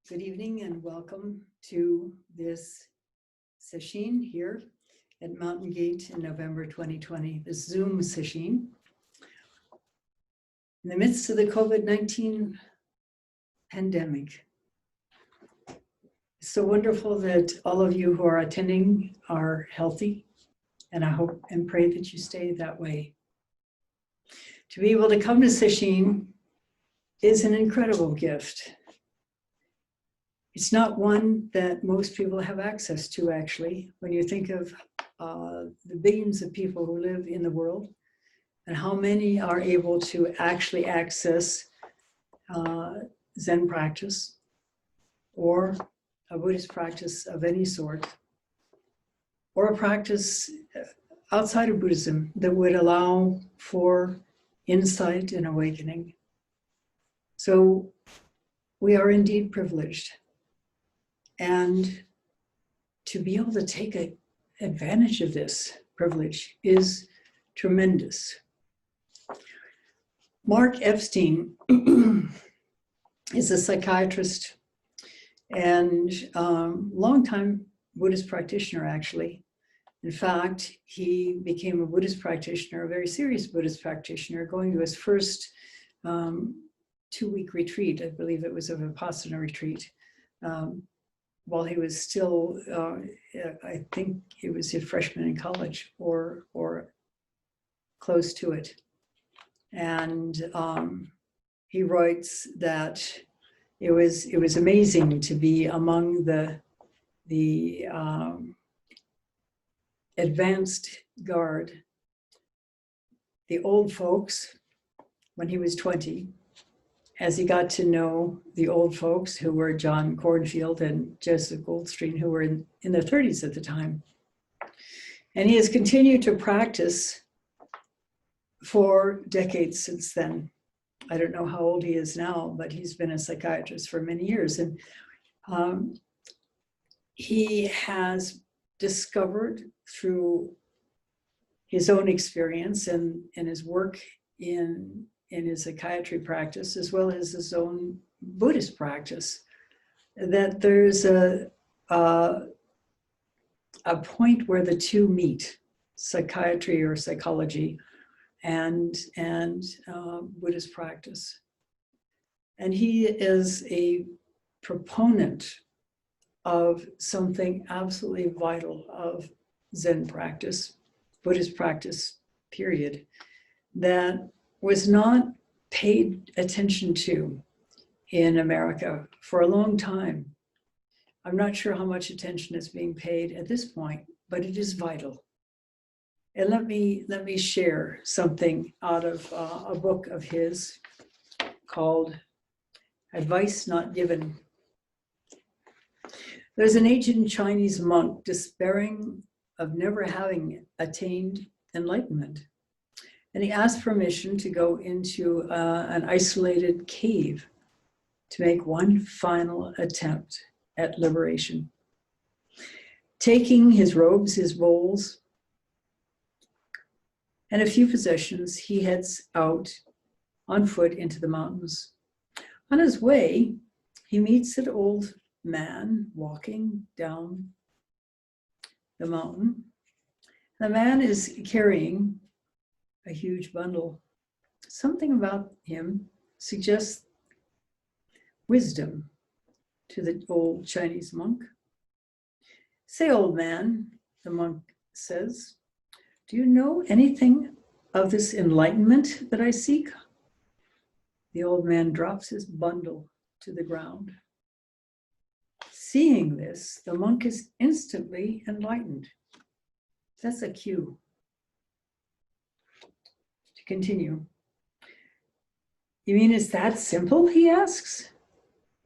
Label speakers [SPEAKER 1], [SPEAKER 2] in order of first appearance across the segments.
[SPEAKER 1] Good evening and welcome to this Sesshin here at Mountain Gate in November 2020, the Zoom Sesshin. In the midst of the COVID-19 pandemic. It's so wonderful that all of you who are attending are healthy, and I hope and pray that you stay that way. To be able to come to Sesshin is an incredible gift. It's not one that most people have access to, actually, when you think of the billions of people who live in the world and how many are able to actually access Zen practice or a Buddhist practice of any sort, or a practice outside of Buddhism that would allow for insight and awakening. So we are indeed privileged. And to be able to take advantage of this privilege is tremendous. Mark Epstein is a psychiatrist and longtime Buddhist practitioner, actually. In fact, he became a Buddhist practitioner, a very serious Buddhist practitioner, going to his first 2-week retreat. I believe it was a Vipassana retreat. While he was still, I think he was a freshman in college or close to it. And he writes that it was amazing to be among the advanced guard, the old folks, when he was 20, as he got to know the old folks who were John Cornfield and Joseph Goldstein, who were in their 30s at the time. And he has continued to practice for decades since then. I don't know how old he is now, but he's been a psychiatrist for many years. And he has discovered through his own experience and his work in his psychiatry practice, as well as his own Buddhist practice, that there's a point where the two meet, psychiatry or psychology and Buddhist practice. And he is a proponent of something absolutely vital of Zen practice, Buddhist practice, period, that was not paid attention to in America for a long time. I'm not sure how much attention is being paid at this point, but it is vital. And let me share something out of a book of his called Advice Not Given. There's an ancient Chinese monk despairing of never having attained enlightenment. And he asked permission to go into an isolated cave to make one final attempt at liberation. Taking his robes, his bowls, and a few possessions, he heads out on foot into the mountains. On his way, he meets an old man walking down the mountain. The man is carrying a huge bundle. Something about him suggests wisdom to the old Chinese monk. "Say, old man," the monk says, "do you know anything of this enlightenment that I seek?" The old man drops his bundle to the ground. Seeing this, the monk is instantly enlightened. That's a cue. Continue. "You mean it's that simple?" he asks.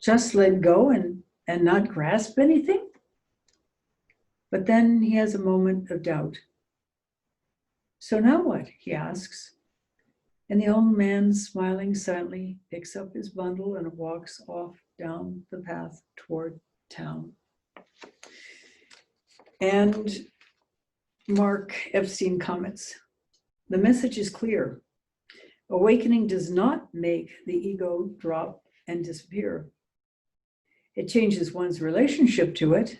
[SPEAKER 1] "Just let go and not grasp anything?" But then he has a moment of doubt. "So now what?" he asks. And the old man, smiling silently, picks up his bundle and walks off down the path toward town. And Mark Epstein comments, "The message is clear. Awakening does not make the ego drop and disappear. It changes one's relationship to it.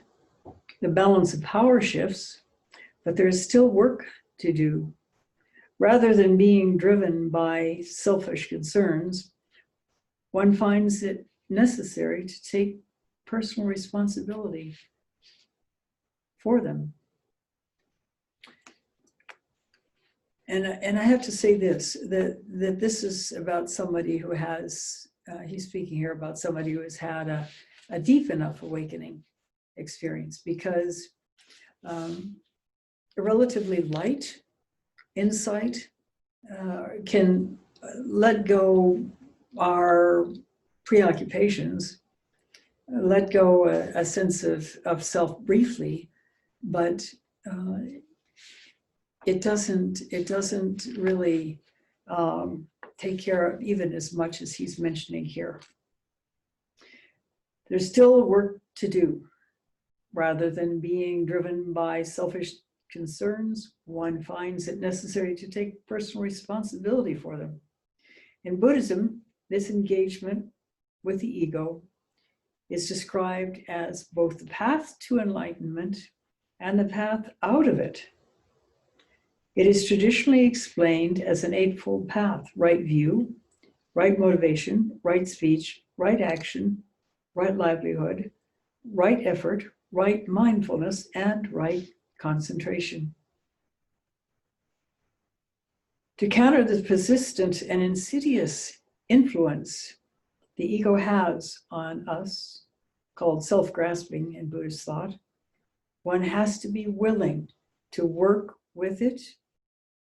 [SPEAKER 1] The balance of power shifts, but there's still work to do. Rather than being driven by selfish concerns, one finds it necessary to take personal responsibility for them. And I have to say this, that this is about somebody who has, he's speaking here about somebody who has had a deep enough awakening experience, because a relatively light insight can let go our preoccupations, let go a sense of self briefly, but it doesn't really take care of even as much as he's mentioning here. There's still work to do. Rather than being driven by selfish concerns, one finds it necessary to take personal responsibility for them. In Buddhism, this engagement with the ego is described as both the path to enlightenment and the path out of it. It is traditionally explained as an eightfold path: right view, right motivation, right speech, right action, right livelihood, right effort, right mindfulness, and right concentration. To counter the persistent and insidious influence the ego has on us, called self-grasping in Buddhist thought, one has to be willing to work with it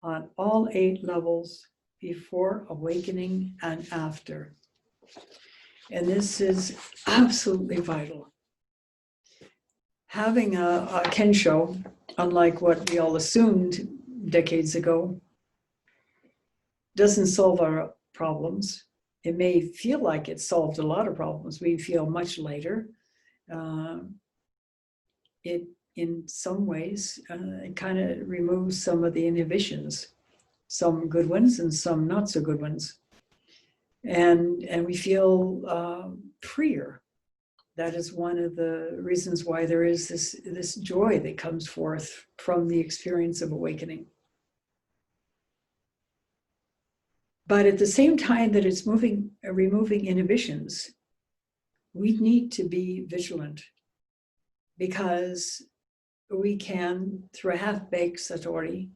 [SPEAKER 1] on all 8 levels before awakening and after. And this is absolutely vital. Having a kensho, unlike what we all assumed decades ago, doesn't solve our problems. It may feel like it solved a lot of problems. We feel much lighter. It, in some ways, it kind of removes some of the inhibitions, some good ones and some not so good ones. And we feel freer. That is one of the reasons why there is this joy that comes forth from the experience of awakening. But at the same time that it's removing inhibitions, we need to be vigilant, because we can, through a half-baked satori,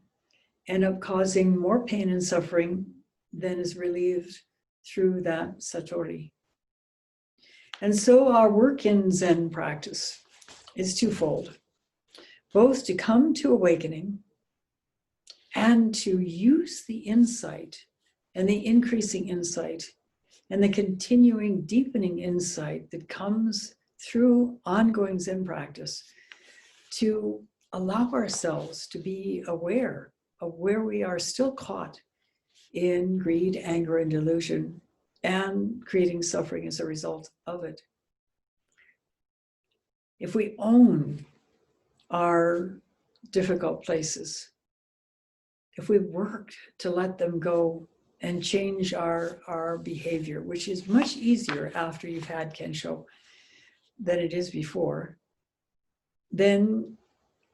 [SPEAKER 1] end up causing more pain and suffering than is relieved through that satori. And so our work in Zen practice is twofold, both to come to awakening and to use the insight and the increasing insight and the continuing deepening insight that comes through ongoing Zen practice to allow ourselves to be aware of where we are still caught in greed, anger, and delusion, and creating suffering as a result of it. If we own our difficult places, if we work to let them go and change our behavior, which is much easier after you've had kensho than it is before, then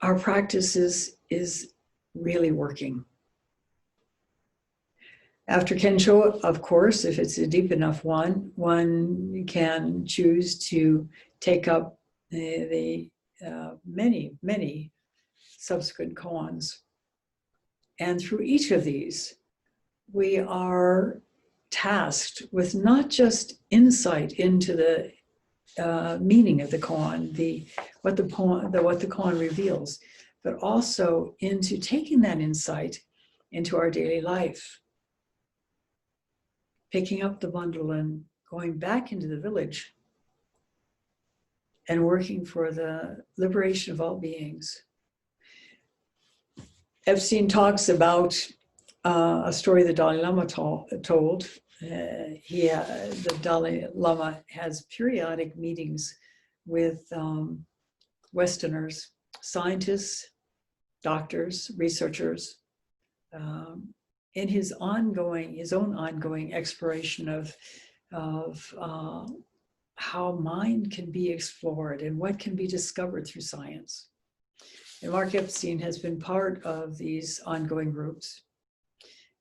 [SPEAKER 1] our practice is really working. After kensho, of course, if it's a deep enough one can choose to take up the many subsequent koans. And through each of these, we are tasked with not just insight into the meaning of the koan, what the koan reveals, but also into taking that insight into our daily life. Picking up the bundle and going back into the village and working for the liberation of all beings. Epstein talks about a story the Dalai Lama told. The Dalai Lama has periodic meetings with Westerners, scientists, doctors, researchers, in his own ongoing exploration of how mind can be explored and what can be discovered through science. And Mark Epstein has been part of these ongoing groups.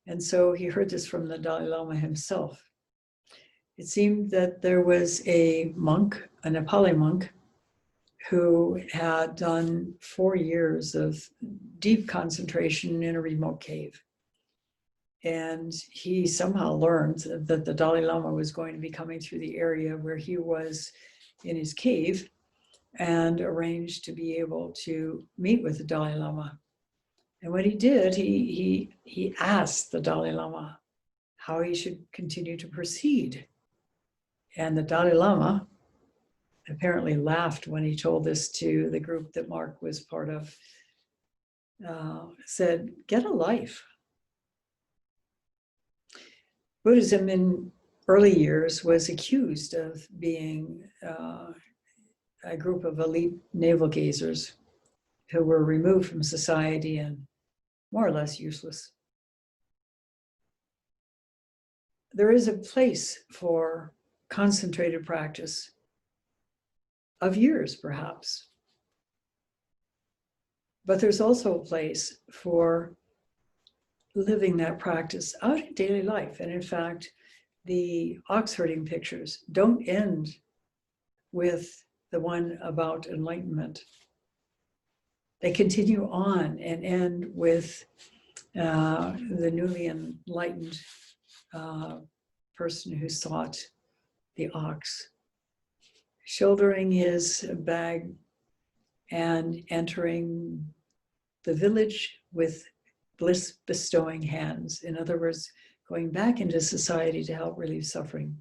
[SPEAKER 1] And so he heard this from the Dalai Lama himself. It seemed that there was a monk, a Nepali monk, who had done 4 years of deep concentration in a remote cave. And he somehow learned that the Dalai Lama was going to be coming through the area where he was in his cave, and arranged to be able to meet with the Dalai Lama. And what he did, he asked the Dalai Lama how he should continue to proceed. And the Dalai Lama apparently laughed when he told this to the group that Mark was part of, said, "Get a life." Buddhism in early years was accused of being a group of elite navel gazers who were removed from society and more or less useless. There is a place for concentrated practice of years, perhaps. But there's also a place for living that practice out in daily life. And in fact, the ox herding pictures don't end with the one about enlightenment. They continue on and end with the newly enlightened person who sought the ox, shouldering his bag and entering the village with bliss-bestowing hands. In other words, going back into society to help relieve suffering.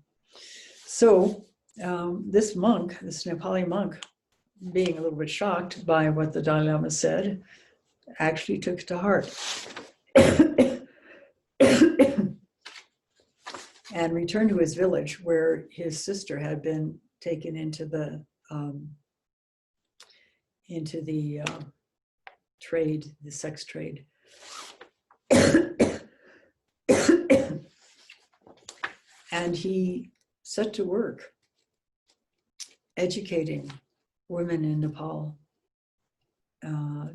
[SPEAKER 1] So this monk, this Nepali monk, being a little bit shocked by what the Dalai Lama said, actually took it to heart and returned to his village, where his sister had been taken into the trade, the sex trade. And he set to work educating women in Nepal,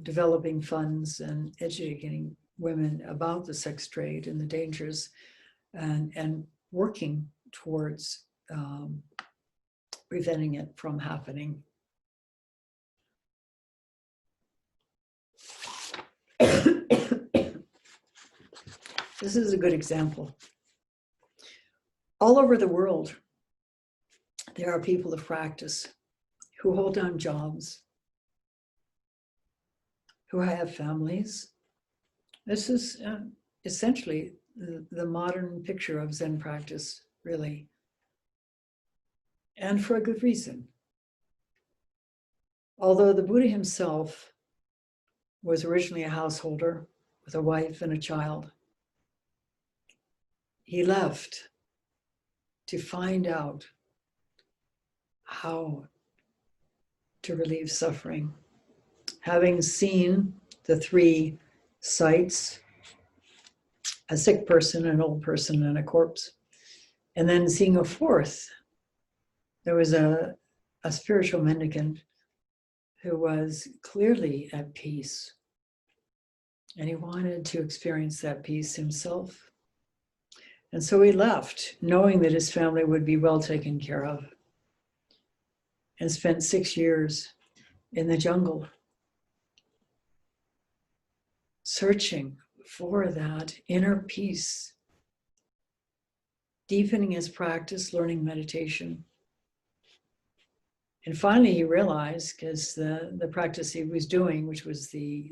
[SPEAKER 1] developing funds and educating women about the sex trade and the dangers, and working towards preventing it from happening. This is a good example. All over the world, there are people of practice who hold down jobs, who have families. This is essentially the modern picture of Zen practice, really. And for a good reason. Although the Buddha himself was originally a householder with a wife and a child, he left to find out how to relieve suffering. Having seen the 3 sights, a sick person, an old person, and a corpse, and then seeing a 4th, there was a spiritual mendicant who was clearly at peace. And he wanted to experience that peace himself. And so he left, knowing that his family would be well taken care of, and spent 6 years in the jungle, searching for that inner peace, deepening his practice, learning meditation. And finally he realized, because the practice he was doing, which was the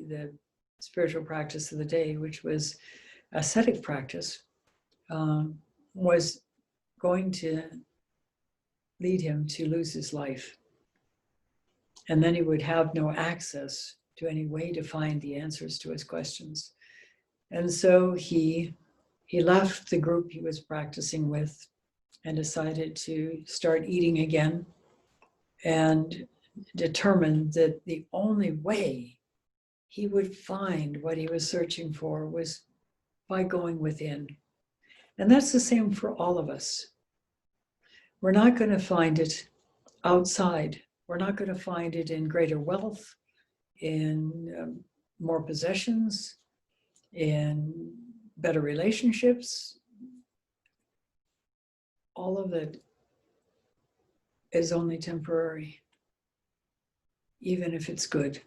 [SPEAKER 1] spiritual practice of the day, which was ascetic practice, was going to lead him to lose his life. And then he would have no access to any way to find the answers to his questions. And so he left the group he was practicing with and decided to start eating again, and determined that the only way he would find what he was searching for was by going within. And that's the same for all of us. We're not going to find it outside. We're not going to find it in greater wealth, in more possessions, in better relationships. All of it is only temporary, even if it's good.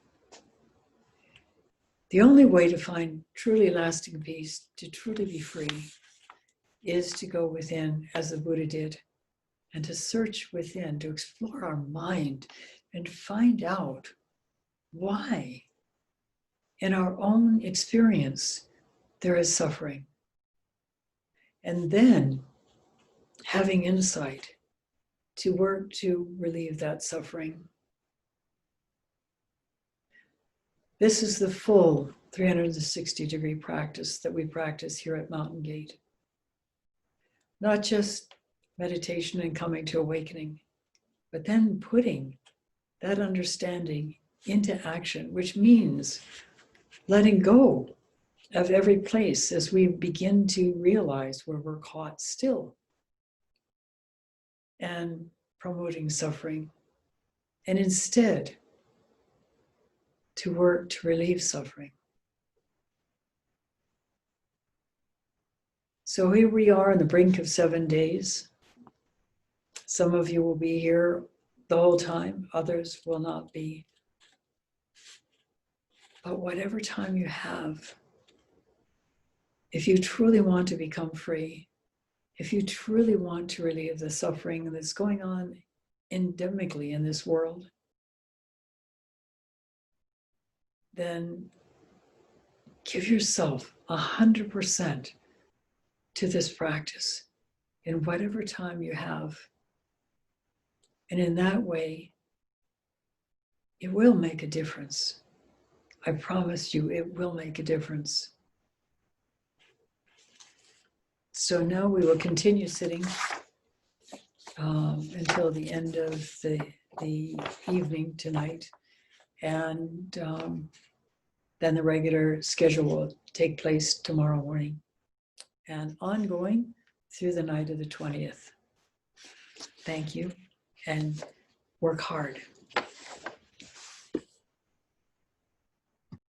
[SPEAKER 1] The only way to find truly lasting peace, to truly be free, is to go within, as the Buddha did, and to search within, to explore our mind and find out why in our own experience there is suffering. And then having insight to work to relieve that suffering. This is the full 360-degree practice that we practice here at Mountain Gate. Not just meditation and coming to awakening, but then putting that understanding into action, which means letting go of every place as we begin to realize where we're caught still, and promoting suffering, and instead to work to relieve suffering. So here we are on the brink of 7 days. Some of you will be here the whole time, others will not be. But whatever time you have, if you truly want to become free, if you truly want to relieve the suffering that's going on endemically in this world, then give yourself 100% to this practice in whatever time you have. And in that way, it will make a difference. I promise you, it will make a difference. So now we will continue sitting until the end of the evening tonight. And then the regular schedule will take place tomorrow morning and ongoing through the night of the 20th. Thank you, and work hard.